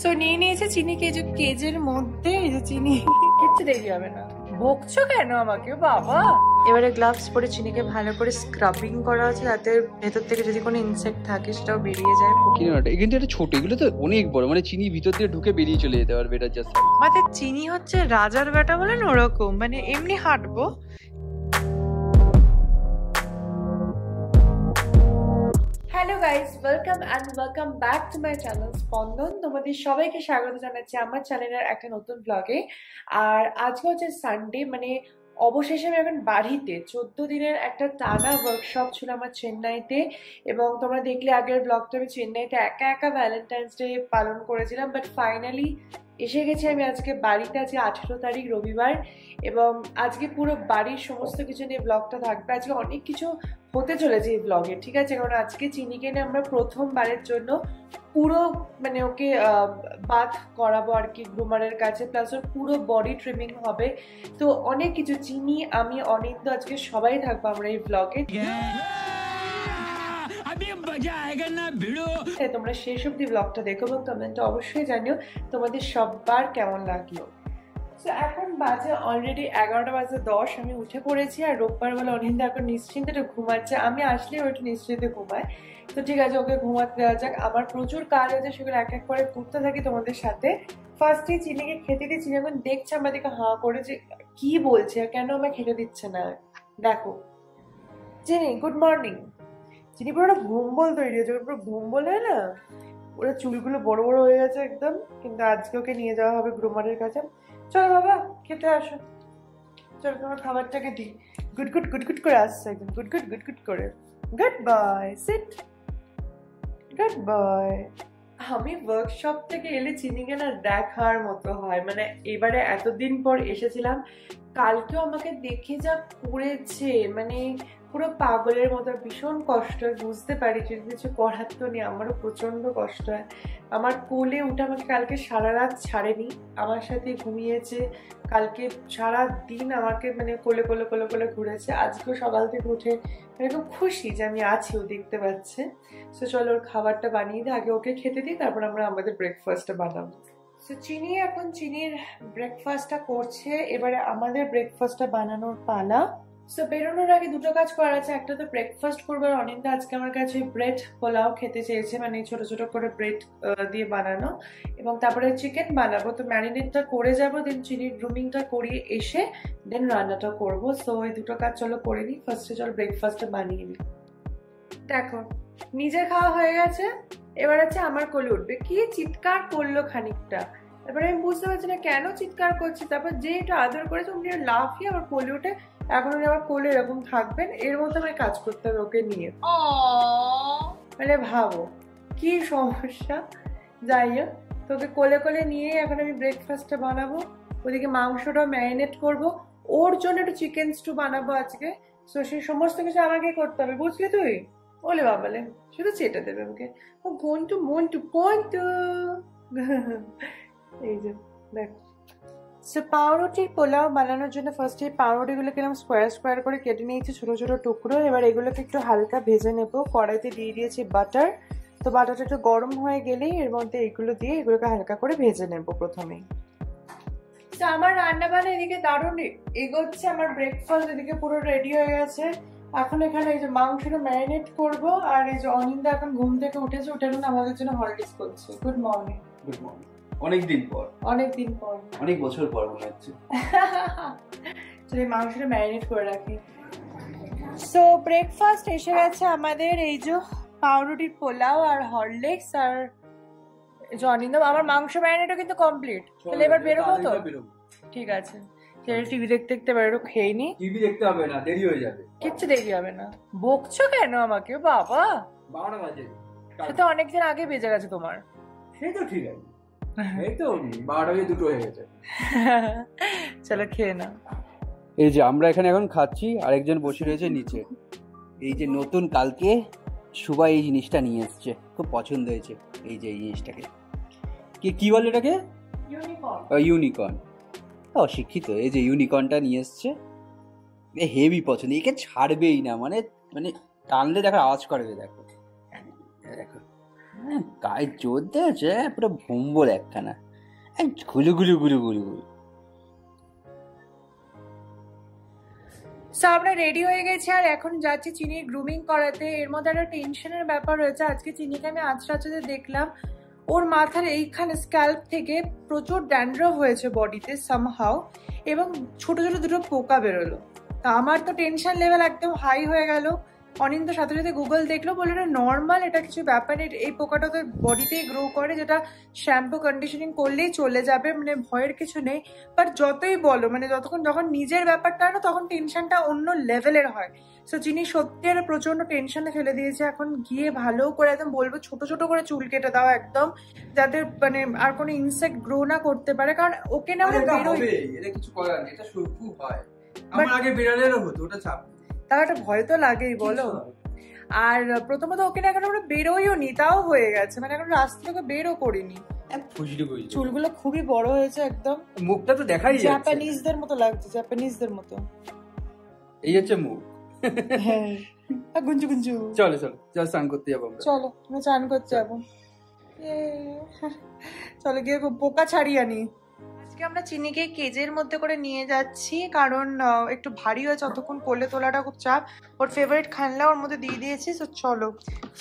So নিয়ে নিয়েছে চিনি কেজের মধ্যে, এই যে চিনি কিচ্ছু দেরি হবে না। বকছো কেন আমাকে বাবা? এবারে গ্লাভস পরে চিনিকে ভালো করে স্ক্রাবিং করা হচ্ছে, যাতে ভেতর থেকে যদি কোনো ইনসেক্ট থাকে সেটাও বেরিয়ে যায়। কিন্তু এটা ছোট, এগুলো তো অনেক বড়, মানে চিনি ভিতর দিয়ে ঢুকে বেরিয়ে চলে যেতে পারবে। এটা জাস্ট আমাদের চিনি হচ্ছে রাজার বেটা বলে না, ওরকম মানে এমনি হাঁটবো। Hello guys, welcome back to my channel Spandan. তোমাদের সবাইকে স্বাগত জানাচ্ছি আমার চ্যানেলের একটা নতুন ব্লগে। আর আজকে হচ্ছে সানডে, মানে অবশেষে আমি এখন বাড়িতে। 14 দিনের একটা টানা ওয়ার্কশপ ছিল আমার চেন্নাইতে, এবং তোমরা দেখলে আগের ব্লগটা, আমি চেন্নাইতে একা একা ভ্যালেন্টাইন্স ডে পালন করেছিলাম, বাট ফাইনালি এসে গেছি আমি আজকে বাড়িতে। আজকে 18 তারিখ রবিবার, এবং আজকে পুরো বাড়ির সমস্ত কিছু নিয়ে ব্লগটা থাকবে। আজকে অনেক কিছু হতে চলেছে এই ব্লগে, ঠিক আছে? কারণ আজকে চিনিকে নিয়ে আমরা প্রথমবারের জন্য পুরো মানে ওকে বাথ করাবো আর কি গ্রুমারের কাছে, প্লাস ওর পুরো বডি ট্রিমিং হবে। তো অনেক কিছু, চিনি, আমি, অনিন্দ, আজকে সবাই থাকবো আমরা এই ব্লগে। তোমরা শেষ অব্দি ব্লগটা দেখো এবং কমেন্টে অবশ্যই জানিও তোমাদের সবার কেমন লাগলো। তো এখন বাজে অলরেডি 11:10। আমি উঠে পড়েছি, আর রোববার বেলা অনিন্দা এখন নিশ্চিন্তে ঘুমাচ্ছে। আমি আসলে ও একটু নিশ্চিন্তে ঘুমায়, তো ঠিক আছে, ওকে ঘুমাতে দেওয়া যাক। আমার প্রচুর কাজ আছে, সেগুলো এক এক করে করতে থাকি তোমাদের সাথে। ফার্স্টে চিনিকে খেতে দিচ্ছি, যখন দেখছে আমাদেরকে হাঁ করে যে কি বলছে আর কেন আমায় খেতে দিচ্ছে না। দেখো চিনি, গুড মর্নিং। চিনি পুরো ঘুমবল তৈরি হয়েছে, পুরো ঘুমবল হয় না, ওরা চুলগুলো বড় বড় হয়ে গেছে একদম। কিন্তু আজকে ওকে নিয়ে যাওয়া হবে গ্রুমারের কাছে। চলো বাবা খেতে আসো, চলো তোমার খাবারটাকে দিই। গুড গুড গুড গুড করে আসছে একদম, গুড গুড গুড গুড করে। Good boy, sit, good boy. আমি ওয়ার্কশপ থেকে এলে চিনিকে না দেখার মতো হয়, মানে এবারে এতদিন পর এসেছিলাম। কালকেও আমাকে দেখে যা করেছে, মানে পুরো পাগলের মতো। ভীষণ কষ্ট হয়, বুঝতে পারি, কিন্তু কিছু করার তো নেই। আমারও প্রচন্ড কষ্ট হয়। আমার কোলে উঠে আমাকে কালকে সারা রাত ছাড়েনি, আমার সাথে ঘুমিয়েছে কালকে সারা দিন, আমাকে মানে কোলে কোলে কোলে কোলে ঘুরেছে। আজকেও সকাল থেকে উঠে মানে খুব খুশি যে আমি আছি, ও দেখতে পাচ্ছে। সো চলো ওর খাবারটা বানিয়ে দিই, আগে ওকে খেতে দিই, তারপর আমরা আমাদের ব্রেকফাস্টটা বানাবো। সো চিনি এখন চিনির ব্রেকফাস্টটা করছে, এবারে আমাদের ব্রেকফাস্টটা বানানোর পালা। সো বেরোনোর আগে দুটো কাজ করার আছে, একটা তো ব্রেকফাস্ট করবো। আর অনিন্দা আজকে আমার কাছে ব্রেড পোলাও খেতে চেয়েছে, মানে ছোট ছোট করে ব্রেড দিয়ে বানানো, এবং তারপরে চিকেন বানাবো। তো ম্যারিনেটটা করে যাবো, দেন চিনির গ্রুমিংটা করিয়ে এসে দেন রান্নাটা করবো। সো এই দুটো কাজ চলো করে নিই। ফার্স্টে চলো ব্রেকফাস্টটা বানিয়ে নিই। দেখো নিজের খাওয়া হয়ে গেছে, এবার আছে আমার কোলে উঠবে। কি চিৎকার করলো খানিকটা, তারপরে আমি বুঝতে পারছি না কেন চিৎকার করছি। তারপর যে একটু আদর করেছে উনি লাফিয়ে আমার কোলে উঠে এখন উনি আমার কোলে এরকম থাকবেন, এর মধ্যে আমায় কাজ করতে হবে ওকে নিয়ে। মানে ভাবো কি সমস্যা। যাই হোক, তোকে কোলে কোলে নিয়ে এখন আমি ব্রেকফাস্টটা বানাবো। ওদিকে মাংসটাও ম্যারিনেট করব, ওর জন্য একটু চিকেন স্টু বানাবো আজকে। তো সেই সমস্ত কিছু আমাকে করতে হবে, বুঝলি তুই? ওলে বাবালে, শুধু চেটে দেবে আমাকে। ও গন্টু মন্টু পন্টু। এই যে দেখ। সো পাউরুটির পোলাও বানানোর জন্য ফার্স্টে পাউরুটিগুলো কিরকম স্কোয়ার স্কোয়ার করে কেটে নিয়েছি ছোটো ছোটো টুকরো। এবার এগুলোকে একটু হালকা ভেজে নেব। কড়াইতে দিয়ে দিয়েছি বাটার। তো বাটারটা একটু গরম হয়ে গেলেই এর মধ্যে এগুলো দিয়ে এগুলোকে হালকা করে ভেজে নেব প্রথমেই। তো আমার রান্না বান্না এদিকে দারুণ এগোচ্ছে, আমার ব্রেকফাস্ট এদিকে পুরো রেডি হয়ে গেছে। এখন এখানে এই যে মাংসটা ম্যারিনেট করব, আর এই যে অনিন্দা এখন ঘুম থেকে উঠেছে, উঠে এখন আমাদের জন্য হলিডেজ করছে। Good morning. Good morning. অনেকদিন পর, অনেক বছর পর মনে হচ্ছে। চলো এই মাংসটা ম্যারিনেট করে রাখি। সো ব্রেকফাস্ট এসে গেছে আমাদের, এই যে পাউরুটির পোলাও আর হরলিক্স আর অনিন্দা। আমার মাংস ম্যারিনেটও কিন্তু কমপ্লিট। তাহলে এবার বেরোবো তো? ঠিক আছে, টিভি দেখতে দেখতে বেরো, খেয়ে নি। টিভি দেখতে হবে না, দেরি হয়ে যাবে। কিচ্ছু দেরি হবে না। বকছো কেন আমাকে বাবা? 12টা বাজে। সে তো অনেকদিন আগে বেজে গেছে তোমার। সেই তো ঠিক আছে, এই তো 12টা বাজে 2টো হয়ে গেছে। চলো খেয়ে না। এই যে আমরা এখানে এখন খাচ্ছি, আরেকজন বসে রয়েছে নিচে। এই যে নতুন কালকে সুবা এই জিনিসটা নিয়ে এসছে, খুব পছন্দ হয়েছে। এই যে এই জিনিসটাকে কি বলে এটাকে? ইউনিকর্ন। অশিক্ষিত। এই যে ইউনিকর্নটা নিয়ে এসছে, হেভি পছন্দ। একে ছাড়বেই না, মানে মানে টানলে দেখো আওয়াজ করবে। দেখো দেখো গায়ে জোর দিয়েছে পুরো ভম্বল একখানা, গুলু গুলু গুলু গুলু গুলু। আমরা রেডি হয়ে গেছি আর এখন যাচ্ছি চিনির গ্রুমিং করাতে। এর মধ্যে একটা টেনশনের ব্যাপার রয়েছে। আজকে চিনিকে আমি আজরাতে দেখলাম, ওর মাথার এইখানে স্ক্যাল্প থেকে প্রচুর ড্যান্ড্রফ হয়েছে বডিতে সামহাও, এবং ছোট ছোট দুটো পোকা বেরোলো। তা আমার তো টেনশন লেভেল একদম হাই হয়ে গেল। অনিন্দ সাথে সাথে গুগল দেখলো, বললো এটা নর্মাল, এটা কিছু ব্যাপার নেই, এই পোকাটা তো বডিতেই গ্রো করে, যেটা শ্যাম্পু কন্ডিশনিং করলেই চলে যাবে, মানে ভয়ের কিছু নেই। বাট যতই বলো, মানে যখন নিজের ব্যাপারটা না, তখন টেনশনটা অন্য লেভেলের হয়। সো চিনি সত্যি একটা প্রচন্ড টেনশনে ফেলে দিয়েছে। এখন গিয়ে ভালো করে একদম বলবো ছোট ছোট করে চুল কেটে দাও একদম, যাতে মানে আর কোনো ইনসেক্ট গ্রো না করতে পারে, কারণ ওকে না আমরা বেরোই, এটা কিছু করার নেই, এটা শুরু হয়। আমার আগে বেরোলেও হতো, ওটা চাপ, তাও একটা ভয় তো লাগেই বলো। আর প্রথমত ওকে না এখন আমরা বেরোইও নি, তাও হয়ে গেছে, মানে এখন রাস্তা থেকে বেরও করিনি। চুলগুলো খুবই বড় হয়েছে একদম, মুখটা তো দেখাই যাচ্ছে জাপানিজদের মতো লাগছে, জাপানিজদের মতো। এই হচ্ছে মুখ। হ্যাঁ গুঞ্জু গুঞ্জু। চলো চলো চল স্নান করতে যাবো আমরা। চলো আমরা চান করতে যাবো। চলো গিয়ে পোকা ছাড়িয়ে আনি। আজকে আমরা চিনিকে কেজের মধ্যে করে নিয়ে যাচ্ছি, কারণ একটু ভারী হয়েছে, অতক্ষণ কোলে তোলাটা খুব চাপ। ওর ফেভারিট খানলা ওর মধ্যে দিয়ে দিয়েছি। তো চলো,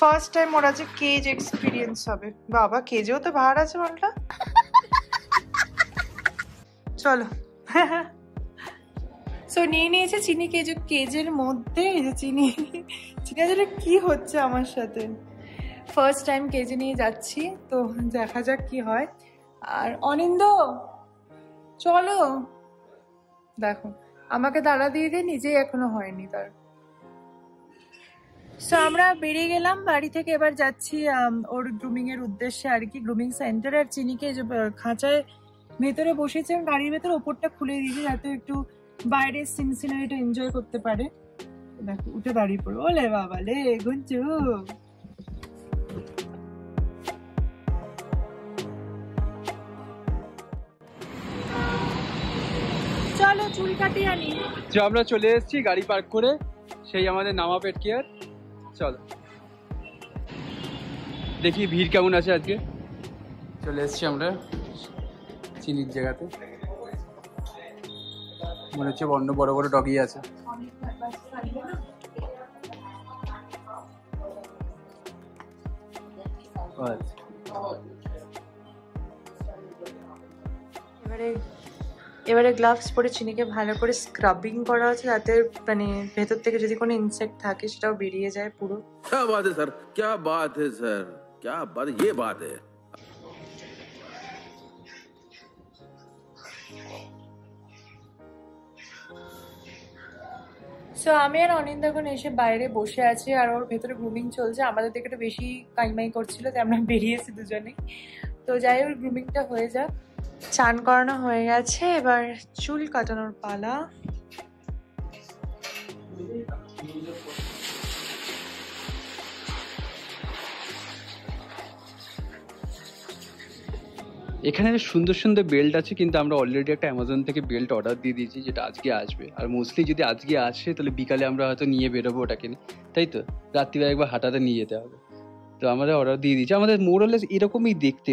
ফার্স্ট টাইম ওর আছে কেজ এক্সপিরিয়েন্স হবে। বাবা কেজেও তো ভার আছে বলটা। চলো। সো নিয়ে নিয়েছে চিনি কেজের মধ্যে। এই যে চিনি আসলে কি হচ্ছে আমার সাথে, ফার্স্ট টাইম কেজে নিয়ে যাচ্ছি, তো দেখা যাক কি হয়। আর অনিন্দ চলো, দেখো আমাকে দাঁড়া দিয়ে দিয়ে নিজেই এখনো হয়নি তার। সো আমরা বেরিয়ে গেলাম বাড়ি থেকে, এবার যাচ্ছি ওর গ্রুমিং এর উদ্দেশ্যে আর কি, গ্রুমিং সেন্টার। আর চিনিকে যে খাঁচায় ভেতরে বসেছে, গাড়ির ভেতরে ওপরটা খুলে দিয়েছি যাতে একটু বাইরের সিনারিটা এনজয় করতে পারে। দেখো উঠে দাঁড়িয়ে পড়ো, ওলে বাবা লে গুঞ্জু। চলো চুল কাটিয়ে আনি। আমরা চলে এসেছি গাড়ি পার্ক করে, সেই আমাদের নামা পেট কেয়ার। চলো দেখি ভিড় কেমন আছে আজকে। চলে এসেছি আমরা চিনির জায়গাতে, মনে হচ্ছে অন্য বড় বড় ডগি আছে। এবারে গ্লাভস পরে চিনিকে ভালো করে স্ক্রাবিং করা হচ্ছে, যাতে মানে ভেতর থেকে যদি কোনো ইনসেক্ট থাকে সেটাও বেরিয়ে যায় পুরো। क्या बात है सर, क्या बात है सर, क्या बात, ये बात है। সো আমি আর অনিন্দ এখন এসে বাইরে বসে আছি, আর ওর ভেতরে গ্রুমিং চলছে। আমাদের থেকে একটু বেশি কাইমাই করছিল, তাই আমরা বেরিয়েছি দুজনেই। তো যাই হোক গ্রুমিংটা হয়ে যাক। চান করানো হয়ে গেছে, এবার চুল কাটানোর পালা। এখানে সুন্দর সুন্দর বেল্ট আছে, কিন্তু আমরা অলরেডি একটা অ্যামাজন থেকে বেল্ট অর্ডার দিয়ে দিয়েছি, যেটা আজকে আসবে। আর মোস্টলি যদি আজকে আসে তাহলে বিকালে আমরা হয়তো নিয়ে বেরোবো ওটাকে, তাই তো রাত্রিবেলা একবার হাঁটাতে নিয়ে যেতে হবে। তো আমরা অর্ডার দিয়ে দিয়েছি। আমাদের মোরালেস এরকমই দেখতে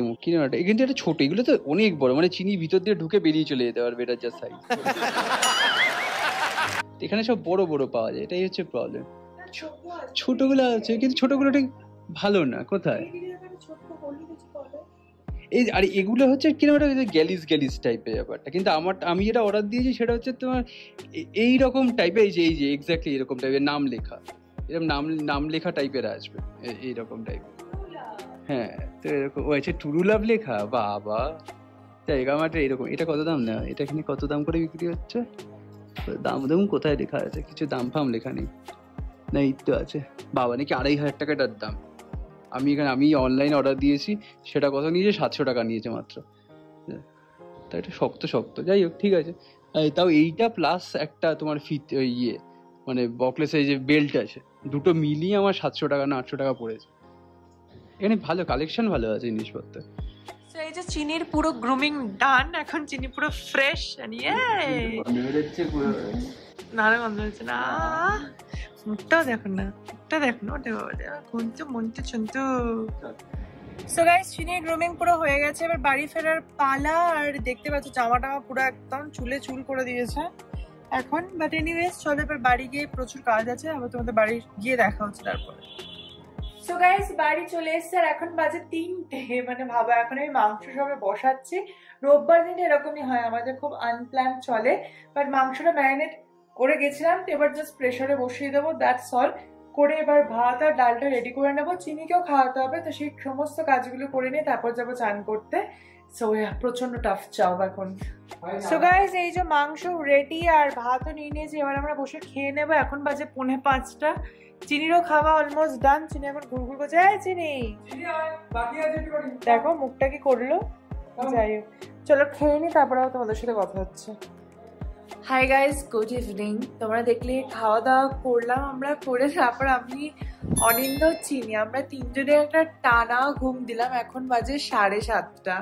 কিন্তু এটা ছোট, এগুলো তো অনেক বড়, মানে চিনি ভিতর দিয়ে ঢুকে বেরিয়ে চলে যেতে পারবে, এটা জাস্ট সাইজ। এখানে সব বড় বড় পাওয়া যায়, এটাই হচ্ছে প্রবলেম। ছোটগুলো আছে কিন্তু ছোটগুলো ঠিক ভালো না। কোথায় এই আর এগুলো হচ্ছে কিরকম একটা গ্যালিস টাইপের ব্যাপারটা, কিন্তু আমি যেটা অর্ডার দিয়েছি সেটা হচ্ছে তোমার এইরকম টাইপের, এই যে এক্স্যাক্টলি এরকম টাইপের নাম লেখা, এরকম নাম লেখা টাইপের আসবে, এইরকম টাইপের। হ্যাঁ তো এরকম ও আছে টুরু লাভ লেখা, বাবা জায়গা মাঠে এরকম। এটা কত দাম না, এটা এখানে কত দাম করে বিক্রি হচ্ছে? দাম কোথায় লেখা আছে? কিছু দাম ফাম লেখা নেই না, এই তো আছে বাবা, নাকি 2500 টাকা এটার দাম। আমি অনলাইনে অর্ডার দিয়েছি, সেটা কত নিয়েছে? 700 টাকা নিয়েছে মাত্র। তাই এটা শক্ত, যাই হোক ঠিক আছে। তাও এইটা প্লাস একটা তোমার মানে বকলেস এই যে বেল্ট আছে, দুটো মিলিয়ে আমার 700 টাকা না 800 টাকা পড়েছে। এখানে ভালো কালেকশন, ভালো আছে জিনিসপত্র। এই যে চিনির পুরো গ্রুমিং ডান, এখন চিনি পুরো ফ্রেশ। নারে গন্ধ হচ্ছে না, মুখটাও দেখুন না, মুখটা দেখুন, ওটা মনটা চন্তু। সো গাইস, চিনির গ্রুমিং পুরো হয়ে গেছে, এবার বাড়ি ফেরার পালা। আর দেখতে পাচ্ছ জামা টামা পুরো একদম চুলে চুল করে দিয়েছে এখন। বাট এনিওয়েজ চলো এবার বাড়ি গিয়ে, প্রচুর কাজ আছে, আবার তোমাদের বাড়ি গিয়ে দেখা হচ্ছে তারপরে। সো গাইস, বাড়ি চলে এসছে আর এখন বাজে 3টে। মানে ভাবো, এখন আমি মাংস সবে বসাচ্ছি। রোববার দিন এরকমই হয় আমাদের, খুব আনপ্ল্যান চলে। বাট মাংসটা ম্যারিনেট করে গেছিলাম, তো এবার জাস্ট প্রেসারে বসিয়ে দেবো, দ্যাটস অল। করে এবার ভাত আর ডালটা রেডি করে নেবো, চিনিকেও খাওয়াতে হবে, তো সেই সমস্ত কাজগুলো করে নিয়ে তারপর যাবো চান করতে। সো প্রচন্ড টাফ চাপ এখন। সো গাইস, এই যে মাংস রেডি আর ভাতও নিয়ে নিয়েছি, এবার আমরা বসে খেয়ে নেবো। এখন বাজে 4:45। চিনিরও খাওয়া অলমোস্ট ডান। চিনি এখন ঘুরঘুর করছে, চিনি দেখো মুখটা কি করলো। যাই হোক, চলো খেয়ে নি, তারপরে তোমাদের সাথে কথা হচ্ছে। Hi guys, good evening. তোমরা দেখলে খাওয়া দাওয়া করলাম আমরা, করে তারপর আমি, অনিন্দ, চিনি, আমরা তিনজনে একটা টানা ঘুম দিলাম। এখন বাজে 7:30।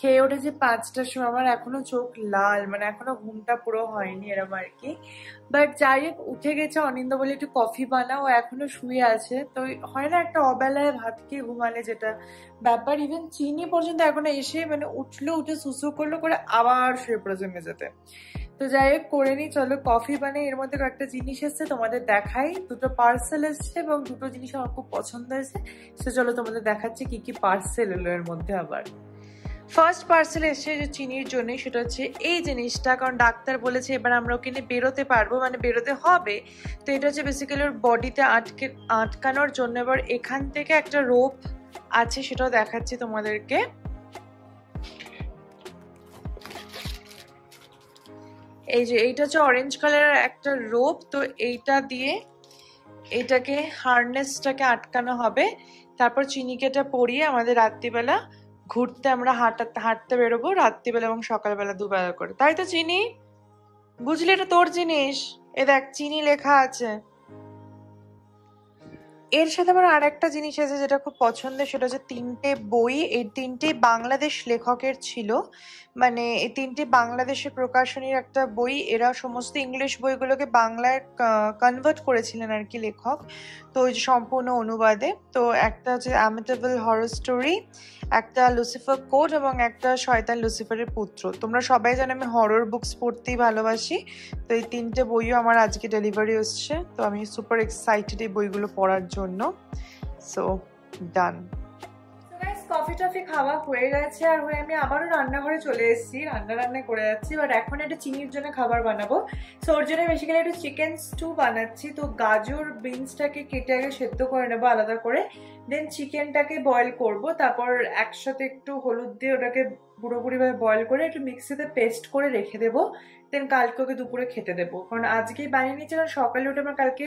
খেয়ে উঠেছে 5টার সময়। আমার এখনো চোখ লাল, মানে এখনো ঘুমটা পুরো হয়নি এরকম আর কি। বাট যাই হোক, উঠে গেছে। অনিন্দ বলে একটু কফি বানাও, এখনো শুয়ে আছে। তো হয় না একটা অবেলায় ভাত খেয়ে ঘুমালে যেটা ব্যাপার, ইভেন চিনি পর্যন্ত এখনো এসে মানে উঠলো, উঠে সুসু করলো, করে আবার শুয়ে পড়েছে মেঝেতে। তো যাই হোক, করে নি, চলো কফি বানাই। এর মধ্যে কয়েকটা জিনিস এসছে, তোমাদের দেখাই। দুটো পার্সেল এসছে এবং দুটো জিনিস আমার খুব পছন্দ হয়েছে। সে চলো তোমাদের দেখাচ্ছি কি কি পার্সেল এলো এর মধ্যে। আবার ফার্স্ট পার্সেল এসছে যে চিনির জন্য, সেটা হচ্ছে এই জিনিসটা, কারণ ডাক্তার বলেছে এবার আমরা ওকে নিয়ে বেরোতে পারবো, মানে বেরোতে হবে। তো এটা হচ্ছে বেসিক্যালি ওর বডিতে আটকানোর জন্য। এবার এখান থেকে একটা রোপ আছে, সেটাও দেখাচ্ছি তোমাদেরকে। এই যে এইটা হচ্ছে অরেঞ্জ কালারের একটা রোপ। তো এইটা দিয়ে এটাকে, হারনেসটাকে আটকানো হবে। তারপর চিনিকে এটা পরিয়ে আমাদের রাত্রিবেলা ঘুরতে, আমরা হাঁটতে বেরোবো রাত্রিবেলা এবং সকালবেলা দুবেলা করে। তাই তো চিনি? বুঝলি, এটা তোর জিনিস। এ দেখ, চিনি লেখা আছে। এর সাথে আমার আর একটা জিনিস আছে যেটা খুব পছন্দের, সেটা হচ্ছে 3টে বই। এই 3টে বাংলাদেশ লেখকের ছিল, মানে এই 3টে বাংলাদেশের প্রকাশনীর একটা বই। এরা সমস্ত ইংলিশ বইগুলোকে বাংলায় কনভার্ট করেছিলেন আর কি লেখক, তো ওই যে সম্পূর্ণ অনুবাদে। তো একটা হচ্ছে অ্যামিটেবল হরর স্টোরি, একটা লুসিফার কোড এবং একটা শয়তান লুসিফারের পুত্র। তোমরা সবাই জানো আমি হরর বুকস পড়তেই ভালোবাসি, তো এই 3টে বইও আমার আজকে ডেলিভারি হচ্ছে। তো আমি সুপার এক্সাইটেড এই বইগুলো পড়ার জন্য। সো ডান। কফি টফি খাওয়া হয়ে গেছে, আর হয়ে আমি আবারও রান্নাঘরে চলে এসেছি, রান্না করে যাচ্ছি। বাট এখন একটা চিনির জন্য খাবার বানাবো। সো ওর জন্য বেসিক্যালি একটু চিকেন স্টু বানাচ্ছি। তো গাজর বিনসটাকে কেটে আগে সেদ্ধ করে নেবো আলাদা করে, দেন চিকেনটাকে বয়েল করব। তারপর একসাথে একটু হলুদ দিয়ে ওটাকে পুরোপুরিভাবে বয়েল করে একটু মিক্সিতে পেস্ট করে রেখে দেবো। দেন কালকে ওকে দুপুরে খেতে দেবো, কারণ আজকেই বানিয়ে নিয়েছি, কারণ সকালে উঠে আমার কালকে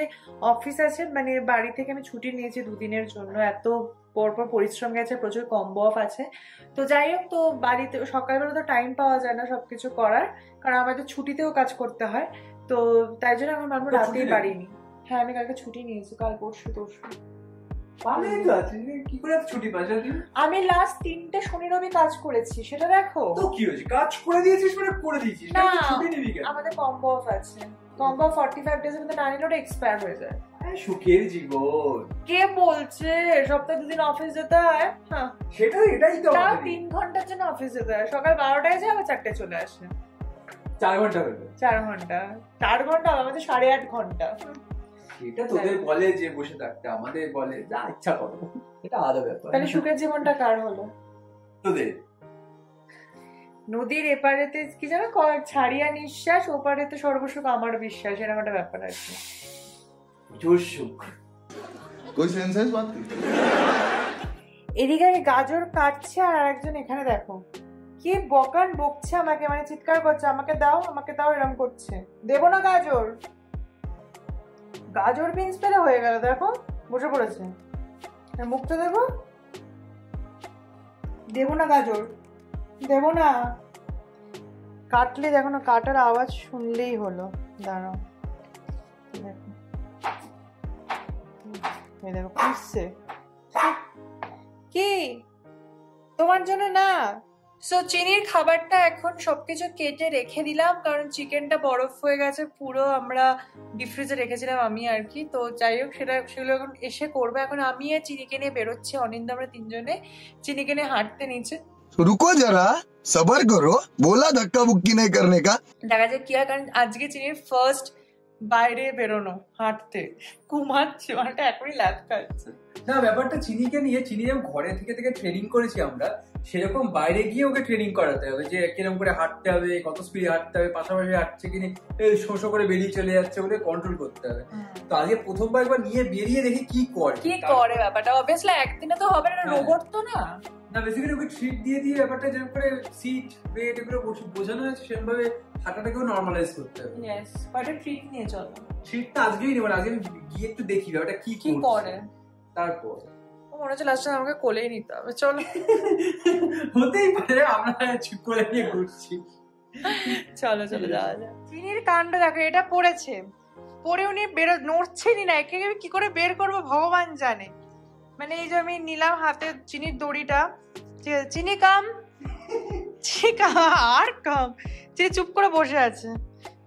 অফিস আছে। মানে বাড়ি থেকে আমি ছুটি নিয়েছি 2 দিনের জন্য, এত পরপর পরিশ্রম গেছে, প্রচুর কম্বো অফ আছে। তো যাই হোক, তো বাড়িতে সকালবেলা তো টাইম পাওয়া যায় না সবকিছু করার, কারণ আমাদের ছুটিতেও কাজ করতে হয়। তো তাই জন্য এখন ভাববো রাতেই বাড়ি নি। হ্যাঁ, আমি কালকে ছুটি নিয়েছি, কাল পরশু। আমি লাস্ট 3টে শনি রবি কাজ করেছি, সেটা দেখো। তো কি হয়েছে, কাজ করে দিয়েছিস মানে করে দিয়েছিস, না ছুটি নিবি কেন? আমাদের কম্বো অফ আছে, কম্বো 45 ডেজ এর মধ্যে না নিলে ওটা এক্সপায়ার হয়ে যায়। সুখের জীবন। কে বলছে সপ্তাহে 2 দিন অফিস যেতে হয়? হ্যাঁ, এটাই তো 3 ঘন্টার জন্য অফিস যেতে হয়। সকাল 12টায় যায়, আবার 4টায় চলে আসে। 4 ঘন্টা হলো। 4 ঘন্টা 4 ঘন্টা, আমাদের 8.5 ঘন্টা। এটা তোদের বলে যে বসে থাকতে, আমাদের বলে যা ইচ্ছা করো। এটা আলাদা ব্যাপার। তাহলে সুখের জীবনটা কার হলো? তোদের। নদীর এপারেতে কি জানো, ছাড়িয়া নিঃশ্বাস, ওপারেতে সর্বসুখ আমার বিশ্বাস, এরকম একটা ব্যাপার আছে। জোর সুখ। कोई सेंस है इस बात की? এদিকে আমি গাজর কাটছে, আর একজন এখানে দেখো কি বকছে আমাকে, মানে চিৎকার করছে, আমাকে দাও এরকম করছে। দেবো না গাজর, গাজর বিনস পেলে হয়ে গেল। দেখো বসে পড়েছে, মুখটা দেবো। দেবো না গাজর, দেবো না। কাটলে দেখো না, কাটার আওয়াজ শুনলেই হলো। দাঁড়াও, দেখো দেখো খুঁজছে। কি তোমার জন্য না, সো চিনির খাবারটা এখন সবকিছু কেটে রেখে দিলাম, কারণ চিকেনটা বরফ হয়ে গেছে পুরো, আমরা ডিপ ফ্রিজে রেখেছিলাম আমি আর কি। তো যাই হোক, সেগুলো এখন এসে করবো। এখন আমি আর চিনিকে নিয়ে বেরোচ্ছি, অনিন্দা আমরা তিনজনে চিনিকে নিয়ে হাঁটতে নিচে। रुको जरा सबर करो, बोला धक्का बुक्की नहीं करने का। দেখা যায় কি হয়, কারণ আজকে চিনির ফার্স্ট বাইরে বেরোনো হাঁটতে, ঘুমাচ্ছে মানে এখনই ল্যাব খাচ্ছে। না, ব্যাপারটা চিনিকে নিয়ে, চিনি যেমন ঘরে থেকে থেকে ট্রেনিং করেছি আমরা, সেরকম বাইরে গিয়ে ওকে ট্রেনিং করাতে হবে যে কিরকম করে হাঁটতে হবে, কত স্পিডে হাঁটতে হবে, পাশাপাশি হাঁটছে কিনা শো শো করে বেরিয়ে চলে যাচ্ছে বলে কন্ট্রোল করতে হবে। তো আগে প্রথমবার একবার নিয়ে বেরিয়ে দেখি কি করে ব্যাপারটা। অবভিয়াসলি একদিনে তো হবে না, রোবট তো না। না, বেসিক্যালি ওকে ট্রিট দিয়ে দিয়ে ব্যাপারটা যেরকম করে সিট বেড এগুলো বোঝানো হয়েছে সেরকম ভাবে হাঁটাটাকেও নর্মালাইজ করতে হবে। ইয়েস, কয়টা ট্রিট নিয়ে চলো। ট্রিটটা আজকেই নেবো, আজকে আমি গিয়ে একটু দেখি ব্যাপারটা কি করে, তারপর মনে হচ্ছে লাস্ট আমাকে কোলেই নিতে হবে। চলো, হতেই পারে আমরা চুপ করে নিয়ে ঘুরছি। চলো চলো যাওয়া যাক। চিনির কাণ্ড দেখো, এটা পড়েছে, পরে উনি নড়ছেনই না, একে কি করে বের করবো ভগবান জানে। মানে এই যে আমি নিলাম হাতে চিনির দড়িটা, চিনি কাম, আর কাম, চিনি চুপ করে বসে আছে।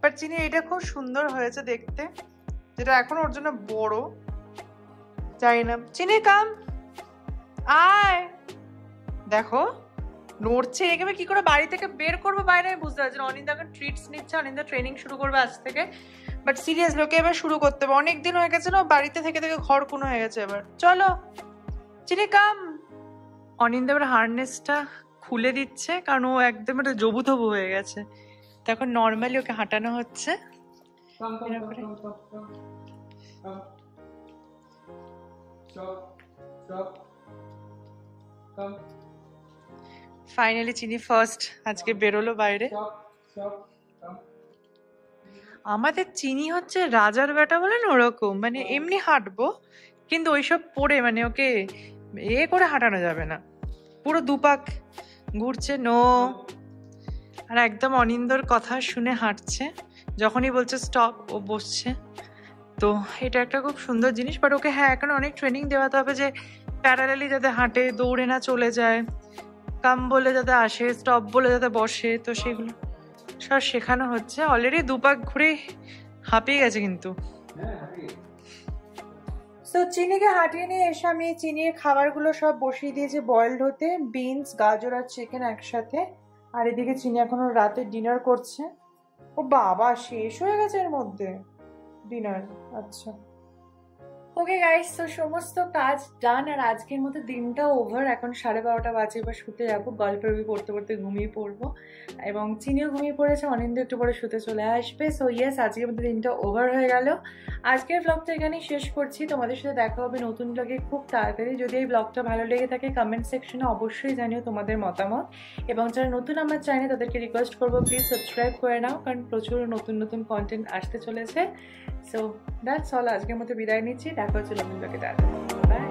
বাট চিনি এটা খুব সুন্দর হয়েছে দেখতে, যেটা এখন ওর জন্য বড়, জানি না। চিনি কাম, আয়, দেখো নড়ছে, একে কি করে বাড়ি থেকে বের করবো বাইরে আমি বুঝতে পারছি না। অনিন্দা এখন ট্রিটস নিচ্ছে, অনিন্দা ট্রেনিং শুরু করবে আজ থেকে। বাট সিরিয়াসলি ওকে এবার শুরু করতে হবে, অনেকদিন হয়ে গেছে না, বাড়িতে থেকে থেকে ঘর কোনো হয়ে গেছে। এবার চলো চিনি কাম। অনিন্দা এবার হারনেসটা খুলে দিচ্ছে, কারণ ও একদম একটা জবু তবু হয়ে গেছে। তখন নর্মালি ওকে হাঁটানো হচ্ছে। ফাইনালি চিনি ফার্স্ট আজকে বেরোলো বাইরে। আমাদের চিনি হচ্ছে রাজার বেটা বলে না, ওরকম মানে এমনি হাঁটবো, কিন্তু ওইসব পরে মানে ওকে করে হাঁটানো যাবে না, পুরো দুপাক ঘুরছে নো। আর একদম অনিন্দর কথা শুনে হাঁটছে, যখনই বলছে স্টপ ও বসছে। তো এটা একটা খুব সুন্দর জিনিস। বাট ওকে হ্যাঁ এখন অনেক ট্রেনিং দেওয়াতে হবে, যে প্যারালালি যাতে হাঁটে, দৌড়ে না চলে যায়, কাম বলে যাতে আসে, স্টপ বলে যাতে বসে, তো সেগুলো সব শেখানো হচ্ছে। অলরেডি দুপাক ঘুরে হাঁপিয়ে গেছে কিন্তু। তো চিনিকে হাঁটিয়ে নিয়ে এসে আমি চিনির খাবারগুলো সব বসিয়ে দিয়েছি বয়েলড হতে, বিনস, গাজর আর চিকেন একসাথে। আর এদিকে চিনি এখনো রাতে ডিনার করছে। ও বাবা, শেষ হয়ে গেছে এর মধ্যে ডিনার। আচ্ছা ওকে গাইস, তো সমস্ত কাজ ডান, আর আজকের মতো দিনটা ওভার। এখন 12:30 বাজে, এবার শুতে যাবো, গল্পের বই পড়তে পড়তে ঘুমিয়ে পড়বো। এবং চিনিও ঘুমিয়ে পড়েছে, অনিন্দ একটু পরে শুতে চলে আসবে। সো ইয়েস, আজকের মতো দিনটা ওভার হয়ে গেল। আজকের ব্লগটা এখানেই শেষ করছি, তোমাদের সাথে দেখা হবে নতুন ব্লগে খুব তাড়াতাড়ি। যদি এই ব্লগটা ভালো লেগে থাকে কমেন্ট সেকশনে অবশ্যই জানিও তোমাদের মতামত। এবং যারা নতুন আমার চ্যানেল তাদেরকে রিকোয়েস্ট করবো প্লিজ সাবস্ক্রাইব করে নাও, কারণ প্রচুর নতুন নতুন কন্টেন্ট আসতে চলেছে। সো দ্যাটস অল, আজকের মতো বিদায় নিচ্ছি, দেখা হচ্ছে নতুন ব্লগে। বাই।